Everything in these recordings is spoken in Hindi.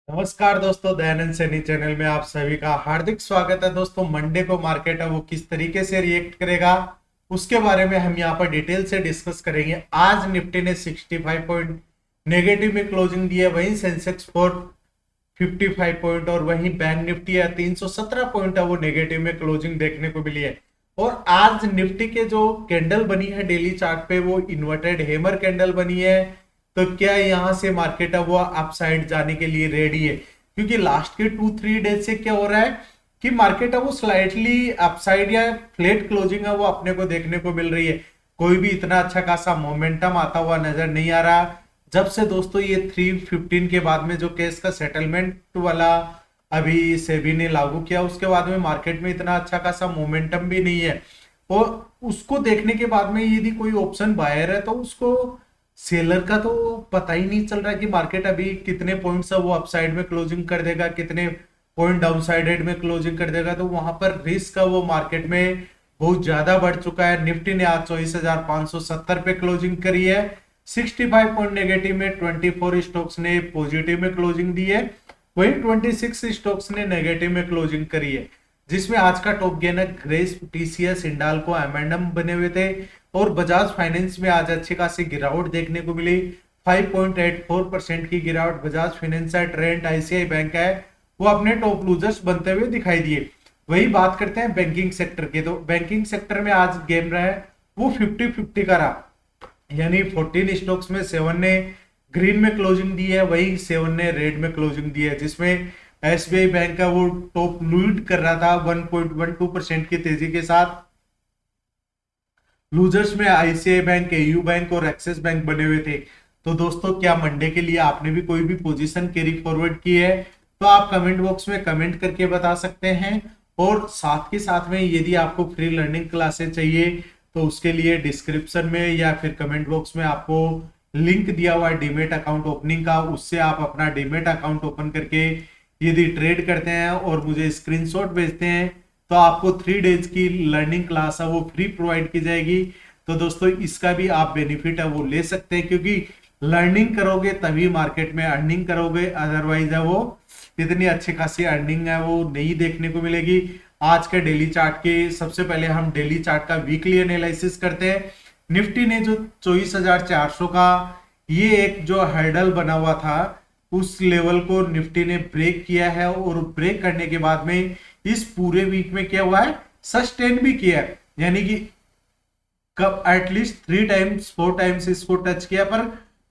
नमस्कार दोस्तों, दयानंद सैनी चैनल में आप सभी का हार्दिक स्वागत है। दोस्तों, मंडे को मार्केट है वो किस तरीके से रिएक्ट करेगा उसके बारे में हम यहाँ पर डिटेल से डिस्कस करेंगे। आज निफ्टी ने 65 पॉइंट नेगेटिव में क्लोजिंग दी है, वहीं सेंसेक्स 455 पॉइंट और वहीं बैंक निफ्टी है 317 पॉइंट है वो नेगेटिव में क्लोजिंग देखने को मिली है। और आज निफ्टी के जो कैंडल बनी है डेली चार्ट पे वो इन्वर्टेड हैमर कैंडल बनी है। तो क्या यहां से मार्केट है वो अपसाइड जाने के लिए रेडी है? क्योंकि लास्ट के 2-3 डेज से क्या हो रहा है कि मार्केट है वो स्लाइटली अपसाइड या फ्लैट क्लोजिंग है वो अपने को देखने को मिल रही है। कोई भी इतना अच्छा खासा मोमेंटम आता हुआ नजर नहीं आ रहा। जब से दोस्तों ये 315 के बाद में जो केस का सेटलमेंट वाला अभी सेबी ने लागू किया उसके बाद में मार्केट में इतना अच्छा खासा मोमेंटम भी नहीं है। और उसको देखने के बाद में यदि कोई ऑप्शन बायर है तो उसको सेलर का तो पता ही नहीं चल रहा कि मार्केट अभी कितने पॉइंट्स है वो अपसाइड में क्लोजिंग कर देगा, कितने पॉइंट डाउनसाइडेड में क्लोजिंग कर देगा। तो वहां पर रिस्क है वो मार्केट में बहुत ज्यादा बढ़ चुका है। निफ्टी ने आज 24,570 पे क्लोजिंग करी है। 65 पॉइंट नेगेटिव में 24 स्टॉक्स ने पॉजिटिव में क्लोजिंग दी है, वहीं 26 स्टॉक्स ने नेगेटिव में क्लोजिंग करी है। जिसमें आज का top gainer Grasim, TCS, Hindalco, एम&एम बने हुए थे। और बजाज फाइनेंस में आज अच्छी खासी गिरावट देखने को मिली, 5.84% की गिरावट बजाज फाइनेंस है। ट्रेंट, आईसीआई बैंक है वो अपने टॉप लूजर्स बनते हुए दिखाई दिए। वही बात करते हैं बैंकिंग सेक्टर के, तो बैंकिंग सेक्टर में आज गेम रहा है वो 50-50 का रहा। यानी 14 स्टॉक्स में 7 ने ग्रीन में क्लोजिंग दी है, वही 7 ने रेड में क्लोजिंग दी है। जिसमें एसबीआई बैंक का वो टॉप लीड कर रहा था 1.12% की तेजी के साथ। लूजर्स में आईसीआई बैंक, एयू बैंक और एक्सिस बैंक बने हुए थे। तो दोस्तों, क्या मंडे के लिए आपने भी कोई भी पोजीशन कैरी फॉरवर्ड की है तो आप कमेंट बॉक्स में कमेंट करके बता सकते हैं। और साथ के साथ में यदि आपको फ्री लर्निंग क्लासेस चाहिए तो उसके लिए डिस्क्रिप्शन में या फिर कमेंट बॉक्स में आपको लिंक दिया हुआ है डीमेट अकाउंट ओपनिंग का। उससे आप अपना डीमेट अकाउंट ओपन करके यदि ट्रेड करते हैं और मुझे स्क्रीनशॉट भेजते हैं तो आपको 3 डेज की लर्निंग क्लास है वो फ्री प्रोवाइड की जाएगी। तो दोस्तों, इसका भी आप बेनिफिट है वो ले सकते हैं, क्योंकि लर्निंग करोगे तभी मार्केट में अर्निंग करोगे, अदरवाइज है वो इतनी अच्छी खासी अर्निंग है वो नहीं देखने को मिलेगी। आज के डेली चार्ट के सबसे पहले हम डेली चार्ट का वीकली एनालिसिस करते हैं। निफ्टी ने जो 24,400 का ये एक जो हर्डल बना हुआ था उस लेवल को निफ्टी ने ब्रेक किया है। और ब्रेक करने के बाद में इस पूरे वीक में क्या हुआ है, सस्टेन भी किया है। यानी कि कब एटलीस्ट 3 टाइम्स 4 टाइम्स इसको टच किया, पर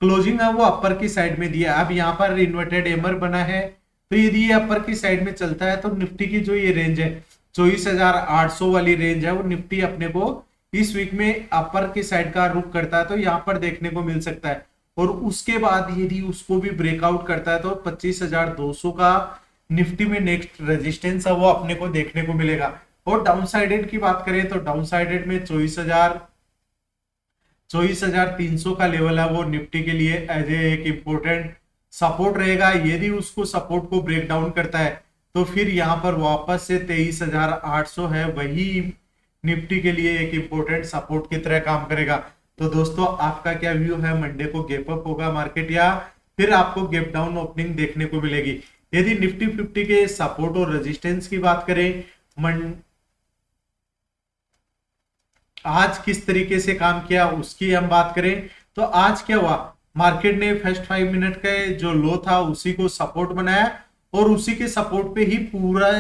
क्लोजिंग है वो अपर की साइड में दिया। अब यहाँ पर इन्वर्टेड एमर बना है, तो यदि ये अपर की साइड में चलता है तो निफ्टी की जो ये रेंज है 24,800 वाली रेंज है वो निफ्टी अपने को इस वीक में अपर की साइड का रुख करता है तो यहाँ पर देखने को मिल सकता है। और उसके बाद यदि उसको भी ब्रेकआउट करता है तो 25,200 का निफ्टी में नेक्स्ट रेजिस्टेंस है वो अपने को देखने को मिलेगा। और डाउन साइडेड की बात करें तो डाउन साइडेड में 24,300 का लेवल है वो निफ्टी के लिए एज ए एक इंपॉर्टेंट सपोर्ट रहेगा। यदि उसको सपोर्ट को ब्रेक डाउन करता है तो फिर यहाँ पर वापस से 23,800 है वही निफ्टी के लिए एक इंपॉर्टेंट सपोर्ट की तरह काम करेगा। तो दोस्तों, आपका क्या व्यू है? मंडे को गैप अप होगा मार्केट या फिर आपको गैप डाउन ओपनिंग देखने को मिलेगी? यदि निफ्टी 50 के सपोर्ट और रेजिस्टेंस की बात करें, आज किस तरीके से काम किया उसकी हम बात करें तो आज क्या हुआ, मार्केट ने फर्स्ट 5 मिनट का जो लो था उसी को सपोर्ट बनाया और उसी के सपोर्ट पे ही पूरा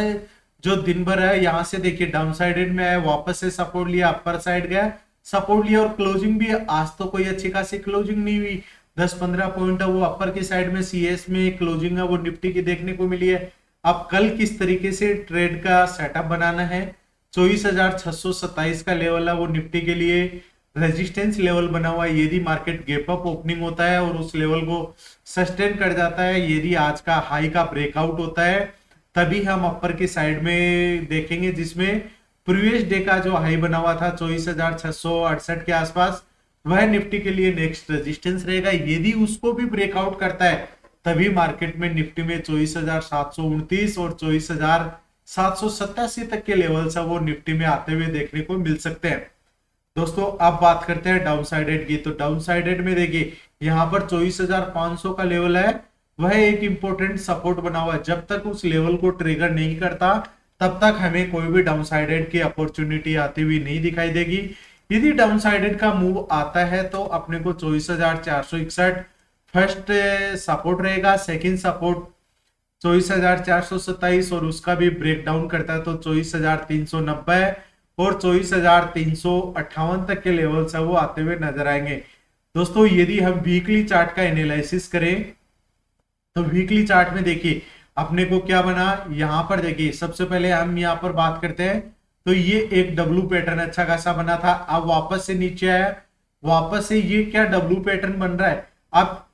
जो दिन भर है यहाँ से देखिए डाउन साइडेड में है, वापस से सपोर्ट लिया, अपर साइड गया, सपोर्ट लिया और क्लोजिंग भी आज तो कोई अच्छी खासी क्लोजिंग नहीं हुई। 10-15 पॉइंट है वो अपर की साइड में सीएस में क्लोजिंग है वो निफ्टी की देखने को मिली है। अब कल किस तरीके से ट्रेड का सेटअप बनाना है, 24,627 का लेवल है वो निफ्टी के लिए रेजिस्टेंस लेवल बना हुआ है। यदि मार्केट गैप अप ओपनिंग होता है और उस लेवल को सस्टेन कर जाता है, यदि आज का हाई का ब्रेकआउट होता है तभी हम अपर की साइड में देखेंगे, जिसमें प्रीवियस डे का जो हाई बना हुआ था 24,668 के आसपास वह निफ्टी के लिए नेक्स्ट रेजिस्टेंस रहेगा। यदि उसको भी ब्रेकआउट करता है तभी मार्केट में निफ्टी में 24,729 और 24,787 तक के लेवल्स है वो निफ्टी में आते हुए देखने को मिल सकते हैं। दोस्तों, अब बात करते हैं डाउन साइडेड की। तो डाउन साइडेड में देखिए यहाँ पर 24,500 का लेवल है वह एक इंपॉर्टेंट सपोर्ट बना हुआ है। जब तक उस लेवल को ट्रिगर नहीं करता तब तक हमें कोई भी डाउनसाइडेड की अपॉर्चुनिटी आती हुई नहीं दिखाई देगी। यदि डाउनसाइडेड का मूव आता है तो अपने को 24,461 फर्स्ट सपोर्ट रहेगा, सेकंड सपोर्ट 24,427 और उसका भी ब्रेक डाउन करता है तो 24,390 और 24,358 तक के लेवल्स है वो आते हुए नजर आएंगे। दोस्तों यदि हम वीकली चार्ट का एनालिसिस करें तो वीकली चार्ट में देखिए अपने को क्या बना, यहां पर देखिए सबसे पहले हम यहां पर बात करते हैं तो ये एक डब्लू पैटर्न अच्छा खासा बना था, अब वापस से नीचे आया, वापस से ये क्या डब्लू पैटर्न बन रहा है। अब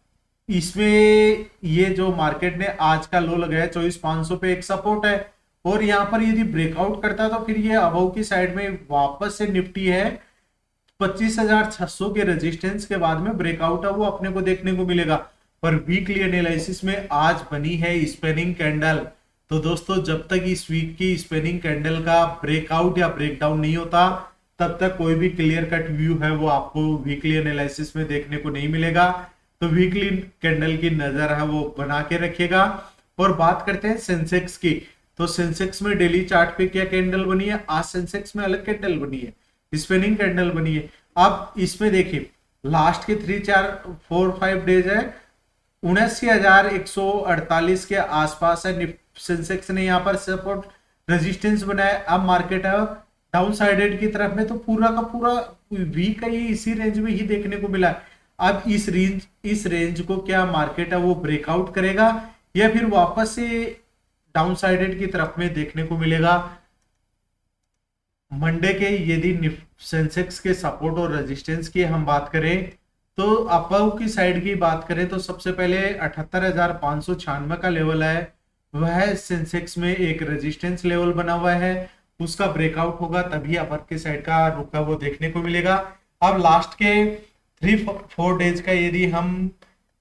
इसमें ये जो मार्केट ने आज का लो लगाया 24,500 पे एक सपोर्ट है और यहां पर यदि ब्रेकआउट करता है तो फिर ये अबव की साइड में वापस से निफ्टी है 25,600 के रेजिस्टेंस के बाद में ब्रेकआउट है वो अपने को देखने को मिलेगा। पर वीकली एनालिसिस में आज बनी है स्पिनिंग कैंडल, तो दोस्तों जब तक इस वीक की स्पिनिंग कैंडल का ब्रेकआउट या ब्रेकडाउन नहीं होता तब तक कोई भी क्लियर कट व्यू है वो आपको वीकली एनालिसिस में देखने को नहीं मिलेगा। तो वीकली कैंडल की नजर है वो बना के रखिएगा। और बात करते हैं सेंसेक्स की, तो सेंसेक्स में डेली चार्ट पे क्या कैंडल बनी है, आज सेंसेक्स में अलग कैंडल बनी है, स्पिनिंग कैंडल बनी है। अब इसमें देखिए लास्ट के 3 4 5 डेज है 79,148 के आसपास है, सेंसेक्स ने यहाँ पर सपोर्ट रेजिस्टेंस बनाया। अब मार्केट है डाउन साइडेड की तरफ में, तो पूरा का पूरा वीक है ये इसी रेंज में ही देखने को मिला है। अब इस रेंज को क्या मार्केट है वो ब्रेकआउट करेगा या फिर वापस से डाउन साइडेड की तरफ में देखने को मिलेगा। मंडे के यदि सेंसेक्स के सपोर्ट और रेजिस्टेंस की हम बात करें तो अपर की साइड की बात करें तो सबसे पहले 78,596 का लेवल है, वह सेंसेक्स में एक रेजिस्टेंस लेवल बना हुआ है, उसका ब्रेकआउट होगा तभी अपर की साइड का रुका वो देखने को मिलेगा। अब लास्ट के 3 4 डेज का यदि हम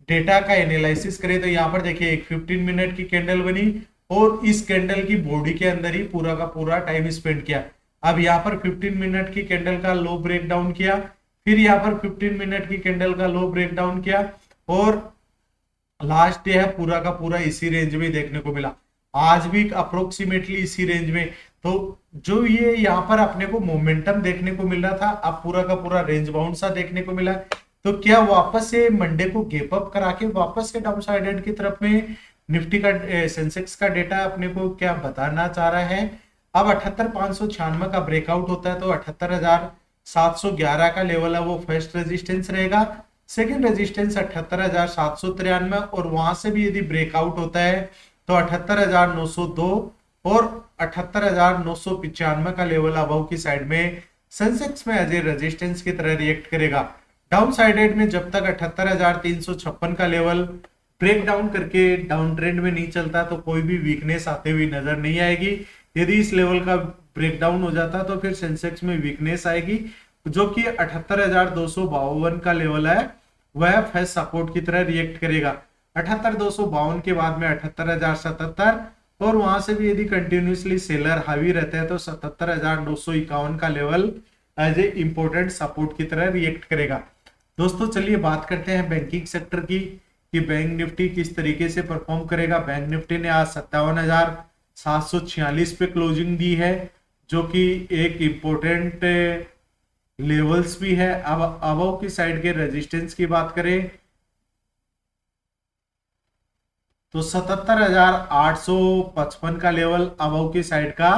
डेटा का एनालिसिस करें तो यहाँ पर देखिए एक 15 मिनट की कैंडल बनी और इस कैंडल की बॉडी के अंदर ही पूरा का पूरा टाइम स्पेंड किया। अब यहाँ पर 15 मिनट की कैंडल का लो ब्रेक डाउन किया, फिर यहाँ पर 15 मिनट की कैंडल का लो ब्रेक डाउन किया और लास्ट डे है पूरा का पूरा इसी रेंज में देखने को मिला, आज भी अप्रोक्सीमेटली इसी रेंज में। तो जो ये यहाँ पर अपने को मोमेंटम देखने को मिल रहा था अब पूरा का पूरा रेंज बाउंड सा देखने को मिला। तो क्या वापस से मंडे को गेप अप करा के वापस से डाउन साइडेड की तरफ में निफ्टी का सेंसेक्स का डेटा अपने को क्या बताना चाह रहा है। अब 78,596 का ब्रेकआउट होता है तो 78,711 का लेवल है वो फर्स्ट रेजिस्टेंस रहेगा, सेकंड रेजिस्टेंस 78,793 और वहां से भी यदि ब्रेकआउट होता है तो 78,902 और 78,995 का लेवल अबव की साइड में सेंसेक्स में एज ए रेजिस्टेंस की तरह रिएक्ट करेगा। डाउन साइडेड में जब तक 78,356 का लेवल ब्रेक डाउन करके डाउन ट्रेंड में नहीं चलता तो कोई भी वीकनेस आते हुई नजर नहीं आएगी। यदि इस लेवल का ब्रेक डाउन हो जाता तो फिर सेंसेक्स में वीकनेस आएगी जो कि 78,252 का लेवल है वह फर्स्ट सपोर्ट की तरह रिएक्ट करेगा। 78,252 के बाद में 78,077 और वहां से भी यदि कंटिन्यूसली सेलर हावी रहते हैं तो 77,951 का level as a important support की तरह रिएक्ट करेगा। दोस्तों चलिए बात करते हैं बैंकिंग सेक्टर की कि बैंक निफ्टी किस तरीके से परफॉर्म करेगा। बैंक निफ्टी ने आज 57,746 पे क्लोजिंग दी है जो कि एक इंपॉर्टेंट लेवल्स भी है। अब अबव की साइड के रेजिस्टेंस की बात करें तो 77,855 का लेवल अबव की साइड का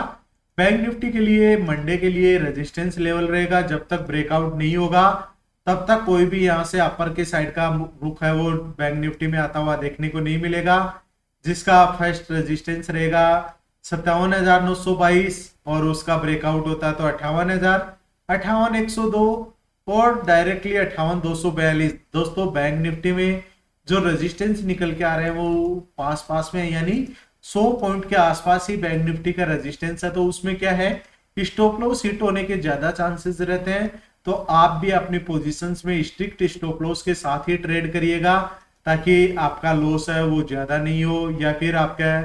बैंक निफ्टी के लिए मंडे के लिए रेजिस्टेंस लेवल रहेगा। जब तक ब्रेकआउट नहीं होगा तब तक कोई भी यहां से अपर के साइड का रुख है वो बैंक निफ्टी में आता हुआ देखने को नहीं मिलेगा, जिसका फर्स्ट रेजिस्टेंस रहेगा 57,922 और उसका ब्रेकआउट होता है तो 58,102 और डायरेक्टली 58,242। दोस्तों बैंक निफ्टी में जो रेजिस्टेंस निकल के आ रहे हैं वो पास पास में यानी 100 पॉइंट के आसपास ही बैंक निफ्टी का रेजिस्टेंस है, तो उसमें क्या है स्टॉप लॉस हिट होने के ज्यादा चांसेस रहते हैं। तो आप भी अपनी पोजीशंस में स्ट्रिक्ट स्टॉप लॉस के साथ ही ट्रेड करिएगा ताकि आपका लॉस है वो ज्यादा नहीं हो या फिर आपका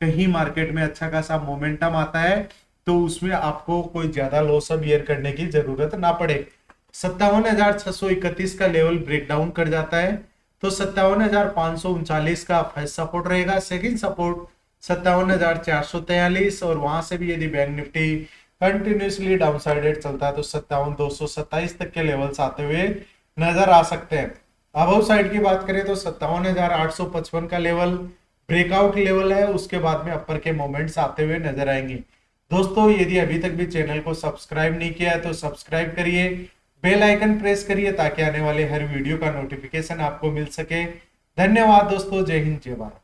कहीं मार्केट में अच्छा खासा मोमेंटम आता है तो उसमें आपको कोई ज्यादा लॉस बियर करने की जरूरत ना पड़े। 57,631 का लेवल ब्रेकडाउन कर जाता है तो 57,539 का फर्स्ट सपोर्ट रहेगा। सेकंड सपोर्ट 57,443, और वहां से भी यदि बैंक निफ्टी कंटिन्यूसली डाउनसाइडेड चलता है तो 57,227 तक के लेवल्स आते हुए नजर आ सकते हैं। अबव साइड की बात करें तो 57,855 का लेवल ब्रेकआउट लेवल है, उसके बाद में अपर के मोमेंट्स आते हुए नजर आएंगे। दोस्तों यदि अभी तक भी चैनल को सब्सक्राइब नहीं किया है तो सब्सक्राइब करिए, बेल आइकन प्रेस करिए ताकि आने वाले हर वीडियो का नोटिफिकेशन आपको मिल सके। धन्यवाद दोस्तों, जय हिंद जय भारत।